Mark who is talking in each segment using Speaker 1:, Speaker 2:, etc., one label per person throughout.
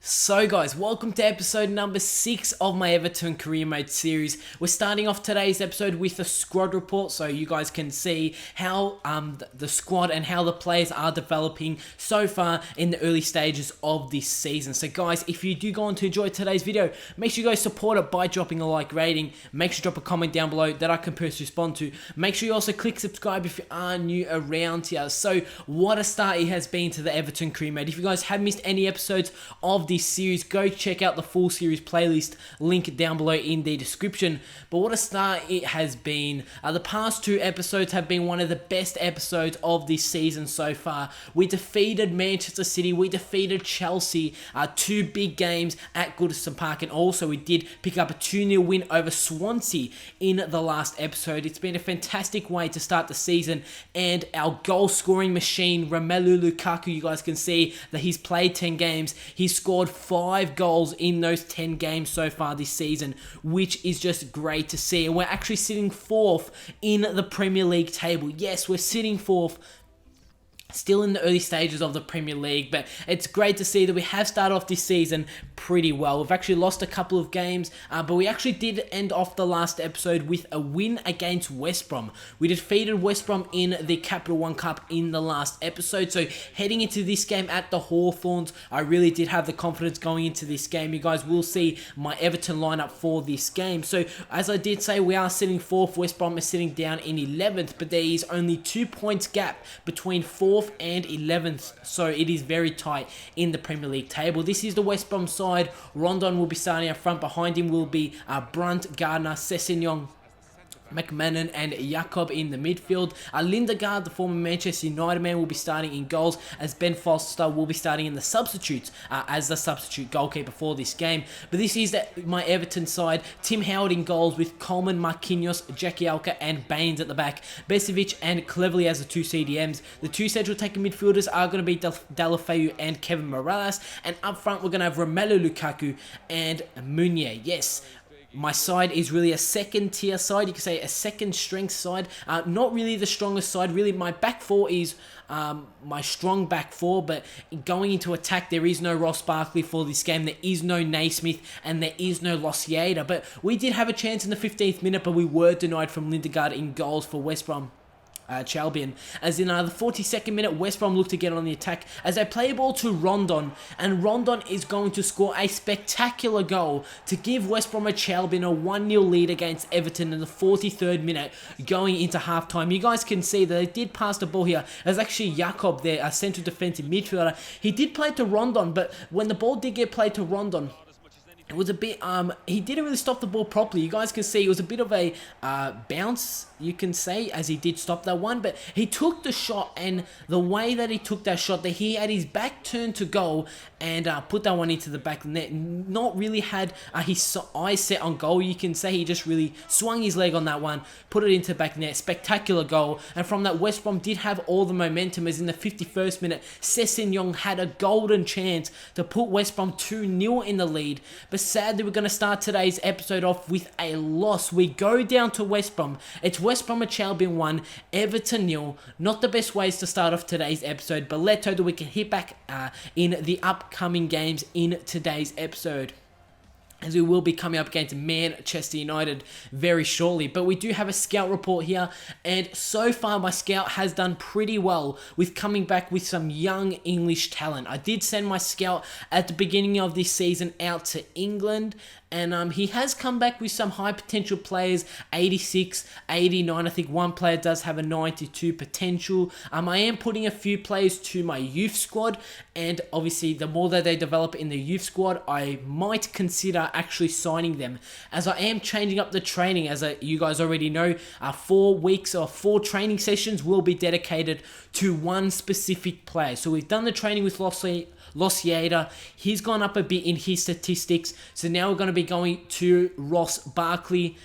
Speaker 1: So guys, welcome to episode number 6 of my Everton career mode series. We're starting off today's episode with a squad report so you guys can see how the squad and how the players are developing so far in the early stages of this season. So guys, if you do go on to enjoy today's video, make sure you guys support it by dropping a like rating. Make sure to drop a comment down below that I can personally respond to. Make sure you also click subscribe if you are new around here. So what a start it has been to the Everton career mode. If you guys have missed any episodes of this series, go check out the full series playlist, link down below in the description. But what a start it has been. The past 2 episodes have been one of the best episodes of this season so far. We defeated Manchester City, we defeated Chelsea, 2 big games at Goodison Park, and also we did pick up a 2-0 win over Swansea in the last episode. It's been a fantastic way to start the season, and our goal scoring machine Romelu Lukaku, you guys can see that he's played 10 games, he's scored 5 goals in those 10 games so far this season, which is just great to see. And we're actually sitting 4th in the Premier League table. Yes, we're sitting 4th. Still in the early stages of the Premier League, but it's great to see that we have started off this season pretty well. We've actually lost a couple of games, but we actually did end off the last episode with a win against West Brom. We defeated West Brom in the Capital One Cup in the last episode, so heading into this game at the Hawthorns, I really did have the confidence going into this game. You guys will see my Everton lineup for this game. So as I did say, we are sitting 4th, West Brom is sitting down in 11th, but there is only 2 points gap between 4th and 11th, so it is very tight in the Premier League table. This is the West Brom side. Rondon will be starting up front. Behind him will be Brunt, Gardner, Sessegnon, McMahon and Jakob in the midfield. Lindegaard, the former Manchester United man, will be starting in goals, as Ben Foster will be starting in the substitutes as the substitute goalkeeper for this game. But this is my Everton side. Tim Howard in goals with Coleman, Marquinhos, Jagielka and Baines at the back. Besevic and Cleverley as the 2 CDMs. The 2 central attacking midfielders are going to be Deulofeu and Kevin Morales. And up front, we're going to have Romelu Lukaku and Meunier. Yes, my side is really a second tier side. You can say a second strength side. Not really the strongest side. Really, my back 4 is my strong back 4. But going into attack, there is no Ross Barkley for this game. There is no Naismith and there is no Losieda. But we did have a chance in the 15th minute, but we were denied from Lindegaard in goals for West Brom. Chalbian. As in the 42nd minute, West Brom look to get on the attack as they play a ball to Rondon, and Rondon is going to score a spectacular goal to give West Brom a 1-0 lead against Everton in the 43rd minute going into halftime. You guys can see that they did pass the ball here. There's actually Jakob there, a central defensive midfielder. He did play to Rondon, but when the ball did get played to Rondon, it was a bit, he didn't really stop the ball properly. You guys can see it was a bit of a bounce, you can say, as he did stop that one. But he took the shot, and the way that he took that shot, that he had his back turned to goal and put that one into the back of the net. Not really had his eyes set on goal, you can say. He just really swung his leg on that one, put it into the back of the net. Spectacular goal. And from that, West Brom did have all the momentum, as in the 51st minute, Sessegnon had a golden chance to put West Brom 2-0 in the lead. But sadly, we're going to start today's episode off with a loss. We go down to West Brom. It's West Brom at Albion 1, Everton 0. Not the best ways to start off today's episode, but let's hope that we can hit back in the upcoming games in today's episode, as we will be coming up against Manchester United very shortly. But we do have a scout report here, and so far my scout has done pretty well with coming back with some young English talent. I did send my scout at the beginning of this season out to England, and he has come back with some high potential players, 86, 89. I think one player does have a 92 potential. I am putting a few players to my youth squad, and obviously the more that they develop in the youth squad, I might consider actually signing them, as I am changing up the training. As you guys already know, 4 weeks or 4 training sessions will be dedicated to one specific player. So we've done the training with Losieda. He's gone up a bit in his statistics, so now we're going to be going to Ross Barkley,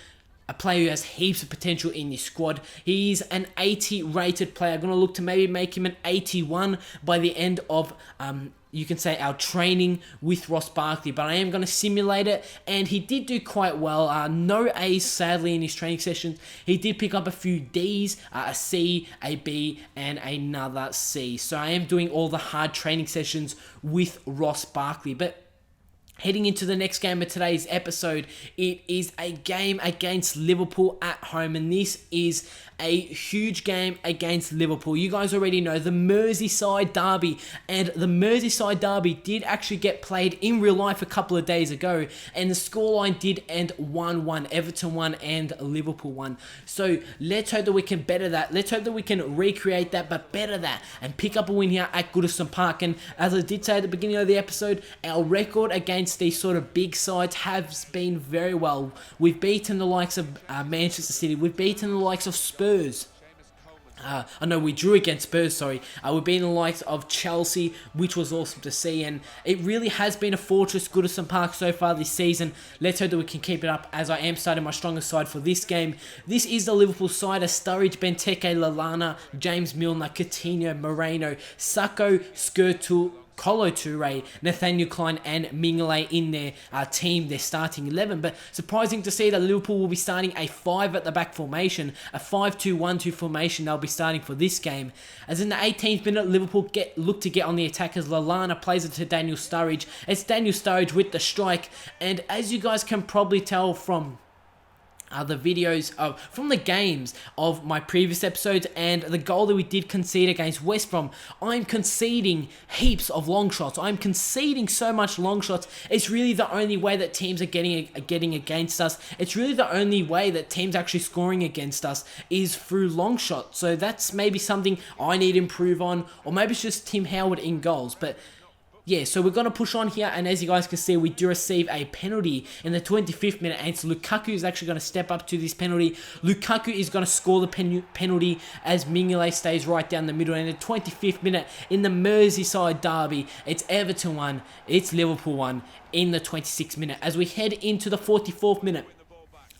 Speaker 1: a player who has heaps of potential in this squad. He's an 80 rated player. I'm going to look to maybe make him an 81 by the end of you can say our training with Ross Barkley, but I am going to simulate it, and he did do quite well. No A's, sadly, in his training sessions. He did pick up a few D's, a C, a B, and another C. So I am doing all the hard training sessions with Ross Barkley, but Heading into the next game of today's episode, it is a game against Liverpool at home, and this is a huge game against Liverpool. You guys already know the Merseyside derby, and the Merseyside derby did actually get played in real life a couple of days ago, and the scoreline did end 1-1. Everton won and Liverpool won. So let's hope that we can better that. Let's hope that we can recreate that, but better that, and pick up a win here at Goodison Park. And as I did say at the beginning of the episode, our record against these sort of big sides has been very well. We've beaten the likes of Manchester City. We've beaten the likes of Spurs. I know we drew against Spurs, sorry. We've been the likes of Chelsea, which was awesome to see. And it really has been a fortress, Goodison Park, so far this season. Let's hope that we can keep it up, as I am starting my strongest side for this game. This is the Liverpool side. Sturridge, Benteke, Lallana, James Milner, Coutinho, Moreno, Sacco, Skirtle, Kolo Toure, Nathaniel Klein and Mignolet in their team, their starting 11. But surprising to see that Liverpool will be starting a 5 at the back formation, a 5-2-1-2 formation they'll be starting for this game. As in the 18th minute, Liverpool look to get on the attack as Lallana plays it to Daniel Sturridge. It's Daniel Sturridge with the strike, and as you guys can probably tell from the videos from the games of my previous episodes and the goal that we did concede against West Brom, I'm conceding heaps of long shots. I'm conceding so much long shots. It's really the only way that teams are getting against us. It's really the only way that teams are actually scoring against us is through long shots. So that's maybe something I need to improve on, or maybe it's just Tim Howard in goals. But yeah, so we're going to push on here, and as you guys can see, we do receive a penalty in the 25th minute, and so Lukaku is actually going to step up to this penalty. Lukaku is going to score the penalty as Mignolet stays right down the middle, and in the 25th minute in the Merseyside derby, it's Everton 1, it's Liverpool 1 in the 26th minute. As we head into the 44th minute,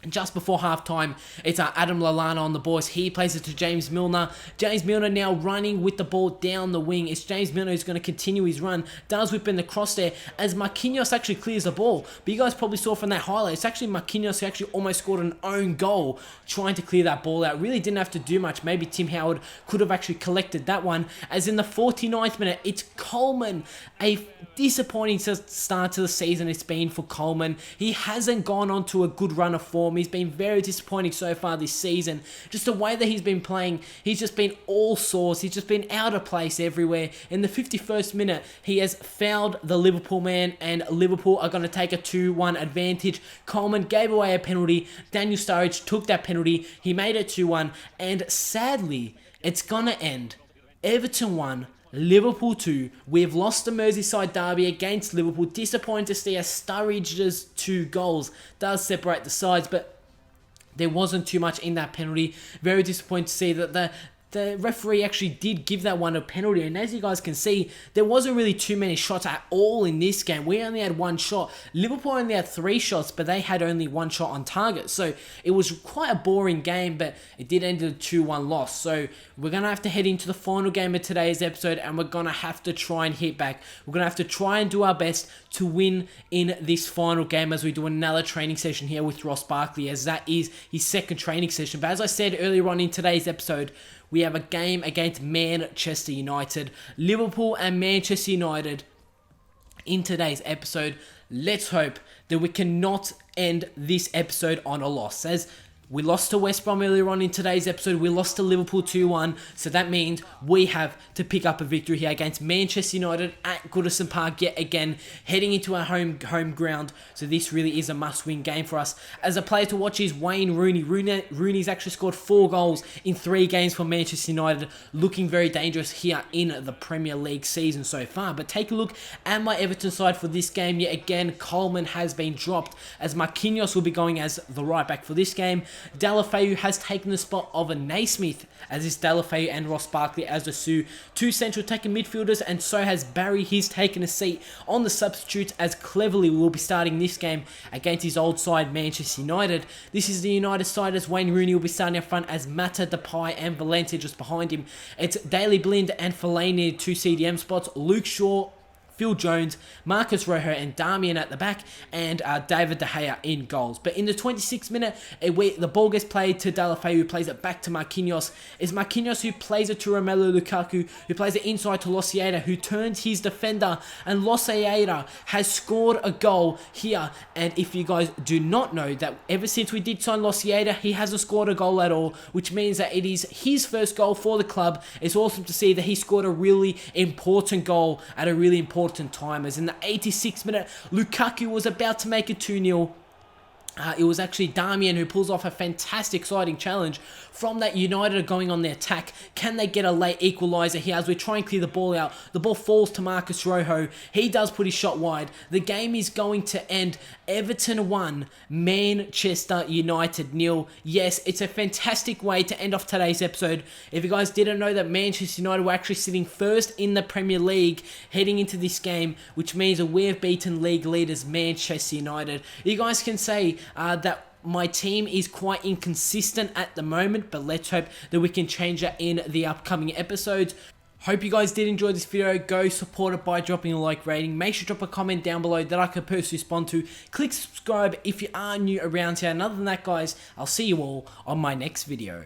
Speaker 1: just before half-time, it's Adam Lallana on the boys. He plays it to James Milner. James Milner now running with the ball down the wing. It's James Milner who's going to continue his run. Does whip in the cross there as Marquinhos actually clears the ball. But you guys probably saw from that highlight, it's actually Marquinhos who actually almost scored an own goal trying to clear that ball out. Really didn't have to do much. Maybe Tim Howard could have actually collected that one. As in the 49th minute, it's Coleman. A disappointing start to the season it's been for Coleman. He hasn't gone on to a good run of form. He's been very disappointing so far this season. Just the way that he's been playing, he's just been all sorts. He's just been out of place everywhere. In the 51st minute, he has fouled the Liverpool man, and Liverpool are going to take a 2-1 advantage. Coleman gave away a penalty. Daniel Sturridge took that penalty. He made it 2-1, and sadly, it's going to end Everton 1, Liverpool 2. We've lost the Merseyside derby against Liverpool. Disappointed to see as Sturridge's 2 goals does separate the sides, but there wasn't too much in that penalty. Very disappointed to see that the referee actually did give that one a penalty. And as you guys can see, there wasn't really too many shots at all in this game. We only had 1 shot. Liverpool only had 3 shots, but they had only 1 shot on target. So it was quite a boring game, but it did end in a 2-1 loss. So we're going to have to head into the final game of today's episode, and we're going to have to try and hit back. We're going to have to try and do our best to win in this final game as we do another training session here with Ross Barkley, as that is his second training session. But as I said earlier on in today's episode, we have a game against Manchester United. Liverpool and Manchester United in today's episode. Let's hope that we cannot end this episode on a loss. As we lost to West Brom earlier on in today's episode. We lost to Liverpool 2-1. So that means we have to pick up a victory here against Manchester United at Goodison Park yet again, heading into our home ground. So this really is a must-win game for us. As a player to watch is Wayne Rooney. Rooney's actually scored 4 goals in 3 games for Manchester United, looking very dangerous here in the Premier League season so far. But take a look at my Everton side for this game. Yet again, Coleman has been dropped as Marquinhos will be going as the right back for this game. Deulofeu has taken the spot of a Naismith, as is Deulofeu and Ross Barkley as the 2 central attacking midfielders, and so has Barry. He's taken a seat on the substitutes as Cleverly will be starting this game against his old side Manchester United. This is the United side as Wayne Rooney will be starting up front as Mata, Depay and Valencia just behind him. It's Daley Blind and Fellaini 2 CDM spots. Luke Shaw Phil Jones, Marcus Rojo, and Darmian at the back, and David De Gea in goals. But in the 26th minute, the ball gets played to Deulofeu, who plays it back to Marquinhos. It's Marquinhos who plays it to Romelu Lukaku, who plays it inside to Losieda, who turns his defender, and Losieda has scored a goal here. And if you guys do not know that ever since we did sign Losieda, he hasn't scored a goal at all, which means that it is his first goal for the club. It's awesome to see that he scored a really important goal at a really important time, as in the 86th minute, Lukaku was about to make it 2-0. It was actually Darmian who pulls off a fantastic exciting challenge. From that, United are going on the attack. Can they get a late equaliser here as we try and clear the ball out? The ball falls to Marcus Rojo. He does put his shot wide. The game is going to end. Everton 1, Manchester United 0. Yes, it's a fantastic way to end off today's episode. If you guys didn't know that Manchester United were actually sitting first in the Premier League heading into this game, which means that we have beaten league leaders Manchester United. You guys can say that my team is quite inconsistent at the moment, but let's hope that we can change that in the upcoming episodes. Hope you guys did enjoy this video. Go support it by dropping a like rating. Make sure to drop a comment down below that I can personally respond to. Click subscribe if you are new around here. And other than that, guys, I'll see you all on my next video.